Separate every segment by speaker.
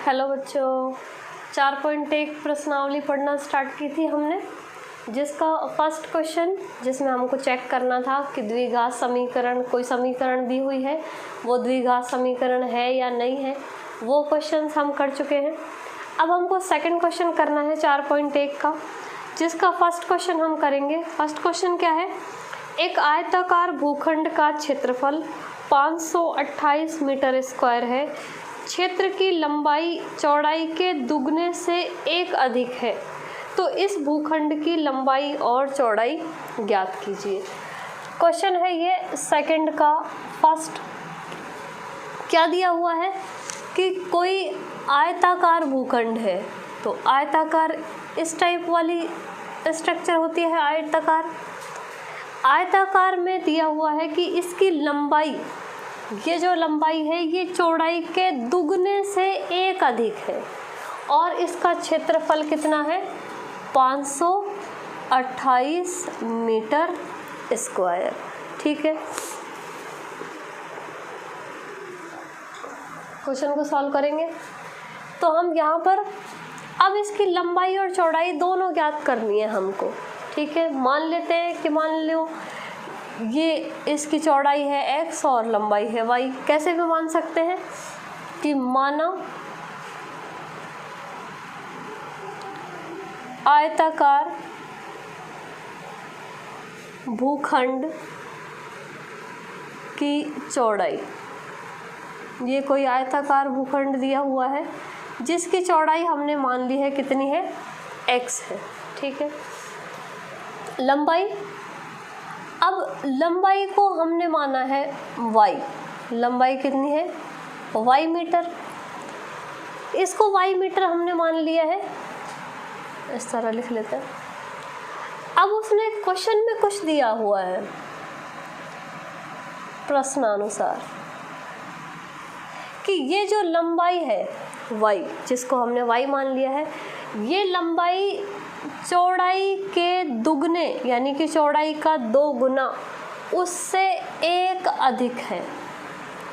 Speaker 1: Hello बच्चों, 4.1 प्रश्नावली पढ़ना स्टार्ट की थी हमने, जिसका फर्स्ट क्वेश्चन जिसमें हमको चेक करना था कि द्विघात समीकरण, कोई समीकरण दी हुई है वो द्विघात समीकरण है या नहीं है, वो क्वेश्चन हम कर चुके हैं। अब हमको सेकंड क्वेश्चन करना है 4.1 का, जिसका फर्स्ट क्वेश्चन हम करेंगे। फर्स्ट क्वेश्चन क्या है? एक आयताकार भूखंड का क्षेत्रफल 528 मीटर स्क्वायर है। क्षेत्र की लंबाई चौड़ाई के दुगने से 1 अधिक है, तो इस भूखंड की लंबाई और चौड़ाई ज्ञात कीजिए। क्वेश्चन है ये सेकंड का। फर्स्ट क्या दिया हुआ है कि कोई आयताकार भूखंड है, तो आयताकार इस टाइप वाली स्ट्रक्चर होती है। आयताकार में दिया हुआ है कि इसकी लंबाई, ये जो लंबाई है ये चौड़ाई के दुगने से 1 अधिक है, और इसका क्षेत्रफल कितना है? 528 मीटर स्क्वायर। ठीक है, क्वेश्चन को सॉल्व करेंगे। तो हम यहाँ पर अब इसकी लंबाई और चौड़ाई दोनों ज्ञात करनी है हमको। ठीक है, मान लेते हैं कि मान लो ये इसकी चौड़ाई है x और लंबाई है y। कैसे भी मान सकते हैं कि माना आयताकार भूखंड की चौड़ाई, ये कोई आयताकार भूखंड दिया हुआ है जिसकी चौड़ाई हमने मान ली है कितनी है? x है। ठीक है, लंबाई, अब लंबाई को हमने माना है y। लंबाई कितनी है? y metre. इसको y मीटर हमने मान लिया है, इस तरह लिख लेते हैं। अब उसने क्वेश्चन में कुछ दिया हुआ है प्रश्नानुसार कि ये जो लंबाई है y, जिसको हमने y मान लिया है, ये लंबाई चौड़ाई के दुगने यानी कि चौड़ाई का 2 गुना उससे 1 अधिक है।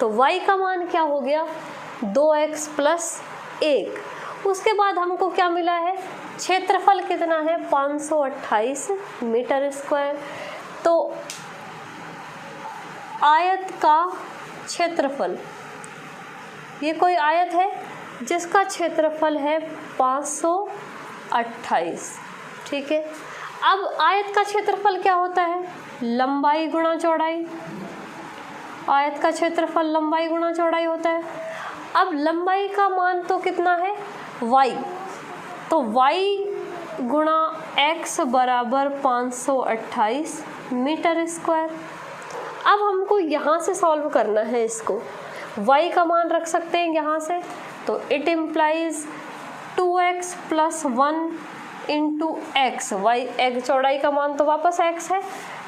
Speaker 1: तो y का मान क्या हो गया? 2x plus 1। उसके बाद हमको क्या मिला है? क्षेत्रफल कितना है? 528 मीटर स्क्वायर। तो आयत का क्षेत्रफल, ये कोई आयत है जिसका क्षेत्रफल है 528। ठीक है, अब आयत का क्षेत्रफल क्या होता है? लंबाई गुणा चौड़ाई। आयत का क्षेत्रफल लंबाई गुणा चौड़ाई होता है। अब लंबाई का मान तो कितना है? y, तो y गुणा x बराबर 528 मीटर स्क्वायर। अब हमको यहाँ से सॉल्व करना है इसको। y का मान रख सकते हैं यहाँ से, तो it implies 2x plus 1 into x. Y चौड़ाई का मान तो वापस x है,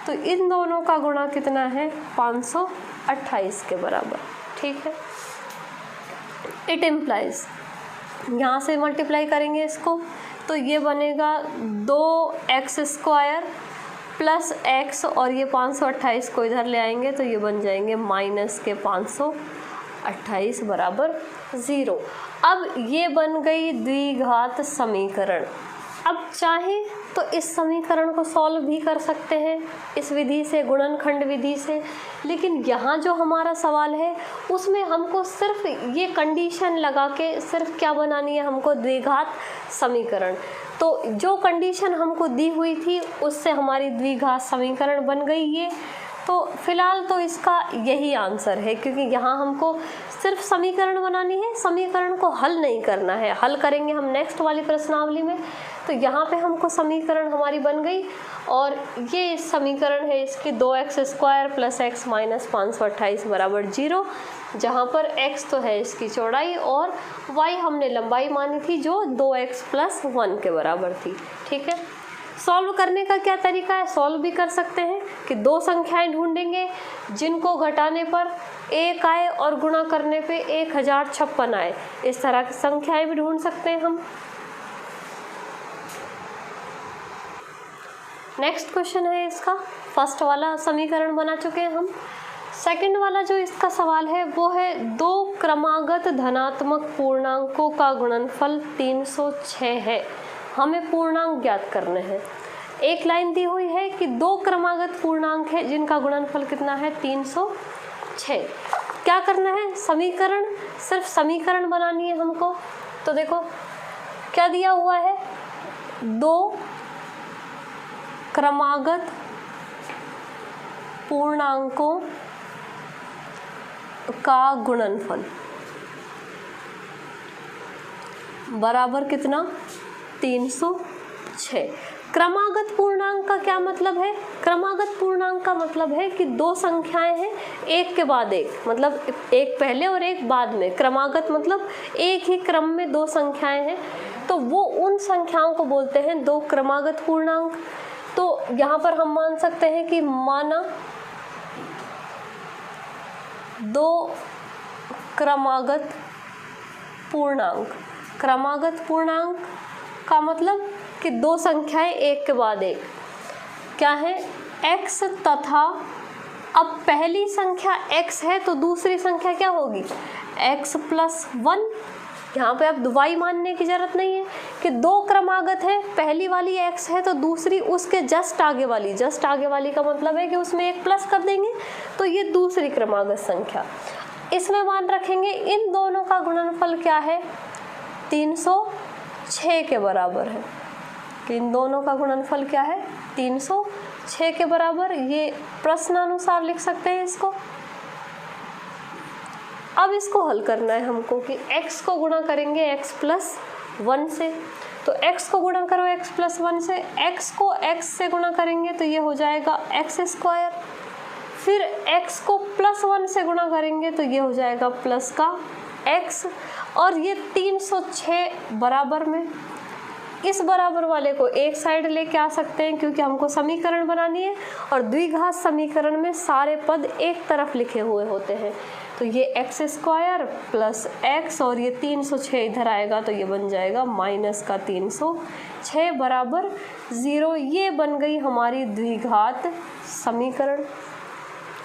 Speaker 1: तो इन दोनों का गुणा कितना है? 528 के बराबर। ठीक है, इट इम्प्लाइज, यहाँ से मल्टीप्लाई करेंगे इसको, तो ये बनेगा 2x स्क्वायर प्लस x, और ये 528 को इधर ले आएंगे तो ये बन जाएंगे माइनस के 528 बराबर 0। अब ये बन गई द्विघात समीकरण। अब चाहे तो इस समीकरण को सॉल्व भी कर सकते हैं इस विधि से, गुणनखंड विधि से, लेकिन यहाँ जो हमारा सवाल है उसमें हमको सिर्फ ये कंडीशन लगा के सिर्फ क्या बनानी है? हमको द्विघात समीकरण। तो जो कंडीशन हमको दी हुई थी उससे हमारी द्विघात समीकरण बन गई ये। तो फिलहाल तो इसका यही आंसर है, क्योंकि यहाँ हमको सिर्फ समीकरण बनानी है, समीकरण को हल नहीं करना है। हल करेंगे हम नेक्स्ट वाली प्रश्नावली में। तो यहाँ पे हमको समीकरण हमारी बन गई, और ये समीकरण है इसकी 2x square plus x minus 528 बराबर 0, जहाँ पर x तो है इसकी चौड़ाई और y हमने लंबाई मानी थी जो 2x प्लस 1 के बराबर थी। ठीक है, सॉल्व करने का क्या तरीका है? सॉल्व भी कर सकते हैं कि 2 संख्याएं ढूंढेंगे जिनको घटाने पर 1 आए और गुणा करने पे 1056 आए। इस तरह की संख्याएं भी ढूंढ सकते हैं हम। नेक्स्ट क्वेश्चन है इसका, फर्स्ट वाला समीकरण बना चुके हैं हम। सेकंड वाला जो इसका सवाल है वो है दो क्रमागत धनात्मक पूर्णांकों का गुणनफल 306 है, हमें पूर्णांक ज्ञात करने हैं। एक लाइन दी हुई है कि दो क्रमागत पूर्णांक है जिनका गुणनफल कितना है 306। क्या करना है, समीकरण, सिर्फ समीकरण बनानी है हमको। तो देखो क्या दिया हुआ है, दो क्रमागत पूर्णांकों का गुणनफल बराबर कितना 306। क्रमागत पूर्णांक का क्या मतलब है, क्रमागत पूर्णांक का मतलब है कि दो संख्याएं हैं एक के बाद एक, मतलब एक पहले और एक बाद में। क्रमागत मतलब एक ही क्रम में दो संख्याएं हैं, तो वो उन संख्याओं को बोलते हैं दो क्रमागत पूर्णांक। तो यहाँ पर हम मान सकते हैं कि माना दो क्रमागत पूर्णांक, क्रमागत पूर्णांक का मतलब कि दो संख्याएं एक के बाद एक क्या है, x तथा, अब पहली संख्या x है तो दूसरी संख्या क्या होगी x प्लस 1। यहाँ पे अब y मानने की जरूरत नहीं है कि दो क्रमागत है, पहली वाली x है तो दूसरी उसके जस्ट आगे वाली, जस्ट आगे वाली का मतलब है कि उसमें एक प्लस कर देंगे तो ये दूसरी क्रमागत संख्या। इसमें मान रखेंगे इन दोनों का गुणनफल क्या है 306 के बराबर है, कि इन दोनों का गुणनफल क्या है 306 के बराबर। ये प्रश्नानुसार लिख सकते हैं इसको। अब इसको हल करना है हमको कि x को गुणा करेंगे x प्लस 1 से, तो x को गुणा करो x प्लस 1 से, x को x से गुणा करेंगे तो ये हो जाएगा x स्क्वायर, फिर x को प्लस 1 से गुणा करेंगे तो ये हो जाएगा प्लस का x, और ये 306 बराबर में, इस बराबर वाले को एक साइड लेके आ सकते हैं क्योंकि हमको समीकरण बनानी है और द्विघात समीकरण में सारे पद एक तरफ लिखे हुए होते हैं। तो ये एक्स स्क्वायर प्लस एक्स और ये 306 इधर आएगा तो ये बन जाएगा माइनस का 306 बराबर 0। ये बन गई हमारी द्विघात समीकरण।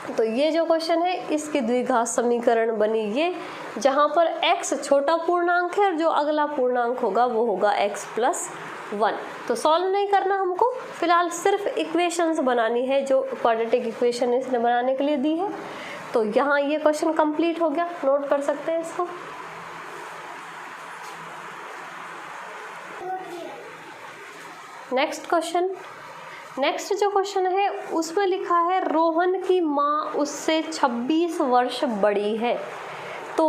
Speaker 1: तो ये जो क्वेश्चन है इसकी द्विघात समीकरण बनी ये, जहाँ पर x छोटा पूर्णांक है और जो अगला पूर्णांक होगा वो होगा x प्लस 1। तो सॉल्व नहीं करना हमको, फिलहाल सिर्फ इक्वेशंस बनानी है जो क्वाड्रेटिक इक्वेशन इसने बनाने के लिए दी है। तो यहाँ ये क्वेश्चन कंप्लीट हो गया, नोट कर सकते हैं इसको। नेक्स्ट क्वेश्चन, नेक्स्ट जो क्वेश्चन है उसमें लिखा है रोहन की माँ उससे 26 वर्ष बड़ी है। तो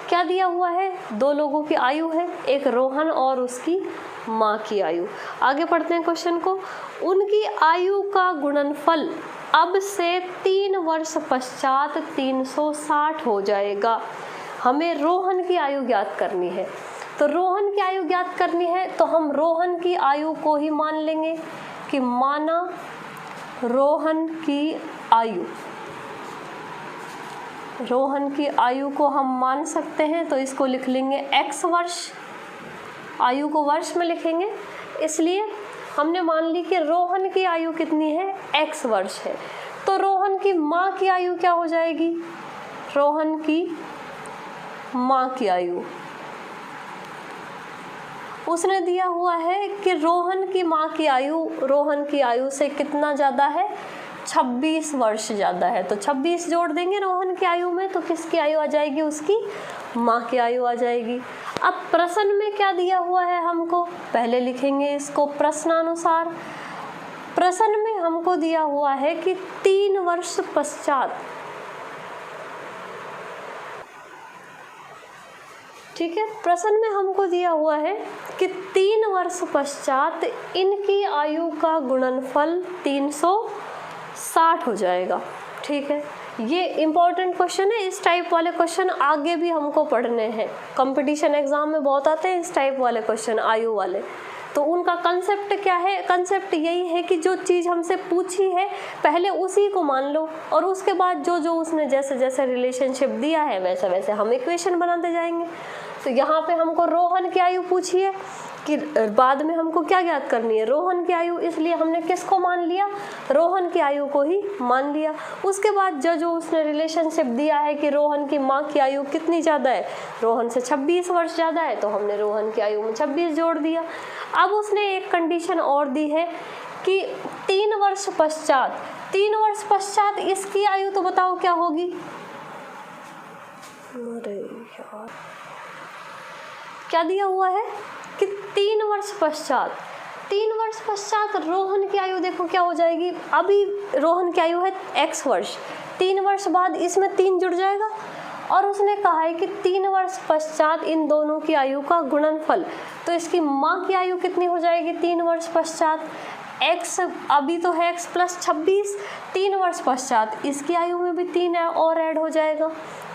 Speaker 1: क्या दिया हुआ है, दो लोगों की आयु है, एक रोहन और उसकी माँ की आयु। आगे पढ़ते हैं क्वेश्चन को। उनकी आयु का गुणनफल अब से 3 वर्ष पश्चात 360 हो जाएगा। हमें रोहन की आयु ज्ञात करनी है। तो रोहन की आयु ज्ञात करनी है तो हम रोहन की आयु को ही मान लेंगे कि माना रोहन की आयु, रोहन की आयु को हम मान सकते हैं तो इसको लिख लेंगे x वर्ष, आयु को वर्ष में लिखेंगे, इसलिए हमने मान ली कि रोहन की आयु कितनी है x वर्ष है। तो रोहन की माँ की आयु क्या हो जाएगी, रोहन की माँ की आयु उसने दिया हुआ है कि रोहन की माँ की आयु रोहन की आयु से कितना ज़्यादा है 26 वर्ष ज़्यादा है। तो 26 जोड़ देंगे रोहन की आयु में तो किसकी आयु आ जाएगी, उसकी माँ की आयु आ जाएगी। अब प्रश्न में क्या दिया हुआ है हमको, पहले लिखेंगे इसको प्रश्नानुसार। प्रश्न में हमको दिया हुआ है कि 3 वर्ष पश्चात, ठीक है, प्रश्न में हमको दिया हुआ है कि 3 वर्ष पश्चात इनकी आयु का गुणनफल 360 हो जाएगा। ठीक है, ये इम्पोर्टेंट क्वेश्चन है। इस टाइप वाले क्वेश्चन आगे भी हमको पढ़ने हैं, कंपटीशन एग्जाम में बहुत आते हैं इस टाइप वाले क्वेश्चन, आयु वाले। तो उनका कंसेप्ट क्या है, कंसेप्ट यही है कि जो चीज़ हमसे पूछी है पहले उसी को मान लो और उसके बाद जो जो उसने जैसे जैसे रिलेशनशिप दिया है वैसे वैसे हम इक्वेशन बनाते जाएंगे। तो यहाँ पे हमको रोहन की आयु पूछी है कि बाद में हमको क्या ज्ञात करनी है, रोहन की आयु, इसलिए हमने किसको मान लिया, रोहन की आयु को ही मान लिया। उसके बाद जो उसने रिलेशनशिप दिया है कि रोहन की माँ की आयु कितनी ज़्यादा है, रोहन से 26 वर्ष ज़्यादा है, तो हमने रोहन की आयु में 26 जोड़ दिया। अब उसने एक कंडीशन और दी है कि 3 वर्ष पश्चात इसकी आयु, तो बताओ क्या होगी। अरे यार, क्या दिया हुआ है कि 3 वर्ष पश्चात रोहन की आयु देखो क्या हो जाएगी। अभी रोहन की आयु है x वर्ष, 3 वर्ष बाद इसमें 3 जुड़ जाएगा, और उसने कहा है कि 3 वर्ष पश्चात इन दोनों की आयु का गुणनफल, तो इसकी माँ की आयु कितनी हो जाएगी 3 वर्ष पश्चात, x अभी तो है x + 26, 3 वर्ष पश्चात इसकी आयु में भी 3 और ऐड हो जाएगा,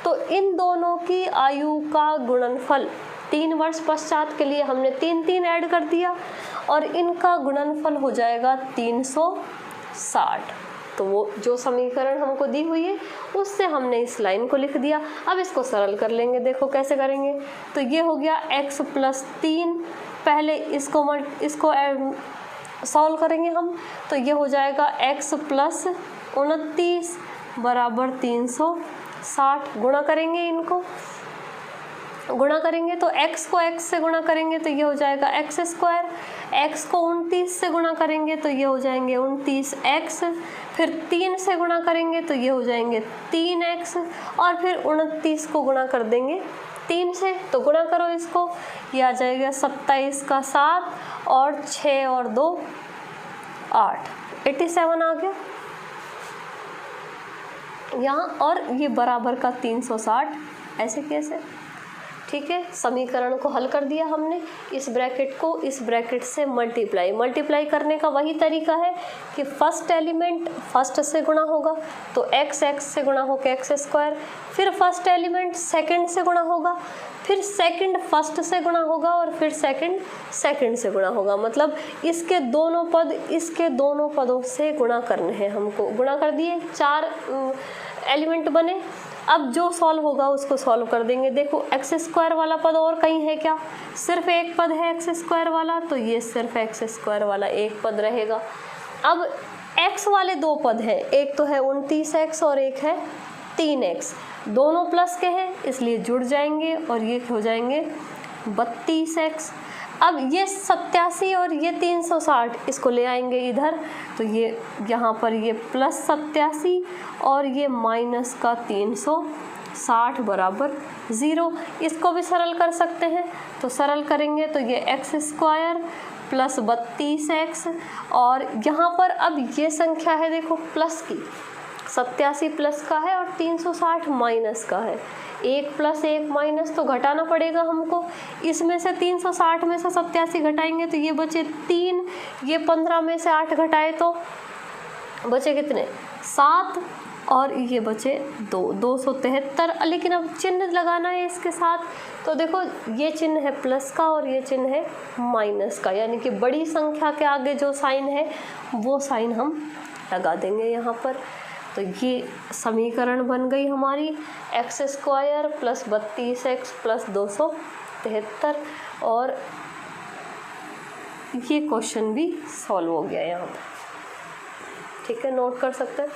Speaker 1: तो इन दोनों की आयु का गुणनफल 3 वर्ष पश्चात के लिए हमने 3 ऐड कर दिया, और इनका गुणनफल हो जाएगा 360। तो वो जो समीकरण हमको दी हुई है उससे हमने इस लाइन को लिख दिया। अब इसको सरल कर लेंगे, देखो कैसे करेंगे। तो ये हो गया x + 3, पहले इसको सॉल्व करेंगे हम, तो ये हो जाएगा x + 29 = 360। गुणा करेंगे, इनको गुणा करेंगे तो x को x से गुणा करेंगे तो ये हो जाएगा x², x को 29 से गुणा करेंगे तो ये हो जाएंगे 29x, फिर 3 से गुणा करेंगे तो ये हो जाएंगे 3x, और फिर 29 को गुणा कर देंगे 3 से, तो गुणा करो इसको, ये आ जाएगा 27 का 7 और 6 और 2 8, 87 आ गया यहाँ, और ये बराबर का 360, ऐसे कैसे, ठीक है। समीकरण को हल कर दिया हमने, इस ब्रैकेट को इस ब्रैकेट से मल्टीप्लाई करने का वही तरीका है कि फर्स्ट एलिमेंट फर्स्ट से गुणा होगा तो x से गुणा होकर x², फिर फर्स्ट एलिमेंट सेकंड से गुणा होगा, फिर सेकंड फर्स्ट से गुणा होगा, और फिर सेकंड से गुणा होगा। मतलब इसके दोनों पदों से गुणा करने हैं हमको। गुणा कर दिए, 4 एलिमेंट बने। अब जो सॉल्व होगा उसको सॉल्व कर देंगे। देखो x² वाला पद और कहीं है क्या, सिर्फ एक पद है x² वाला, तो ये सिर्फ x² वाला एक पद रहेगा। अब x वाले 2 पद हैं, एक तो है 29x और एक है 3x, दोनों प्लस के हैं इसलिए जुड़ जाएंगे और ये हो जाएंगे 32x। अब ये 87 और ये 360 इसको ले आएंगे इधर, तो ये यहाँ पर ये +87 और ये माइनस का 360 बराबर 0। इसको भी सरल कर सकते हैं, तो सरल करेंगे तो ये x² + 32x, और यहाँ पर अब ये संख्या है देखो प्लस की, 87 प्लस का है और 360 माइनस का है। 1 + 1 माइनस तो घटाना पड़ेगा हमको, इसमें से 360 में से 87 घटाएंगे तो ये बचे 3, ये 15 में से 8 घटाए तो बचे कितने 7, और ये बचे 273। लेकिन अब चिन्ह लगाना है इसके साथ, तो देखो ये चिन्ह है प्लस का और ये चिन्ह है माइनस का, यानी कि बड़ी संख्या के आगे जो साइन है वो साइन हम लगा देंगे यहाँ पर। तो ये समीकरण बन गई हमारी x² + 32x + 273, और ये क्वेश्चन भी सॉल्व हो गया यहाँ पर। ठीक है, नोट कर सकते हैं।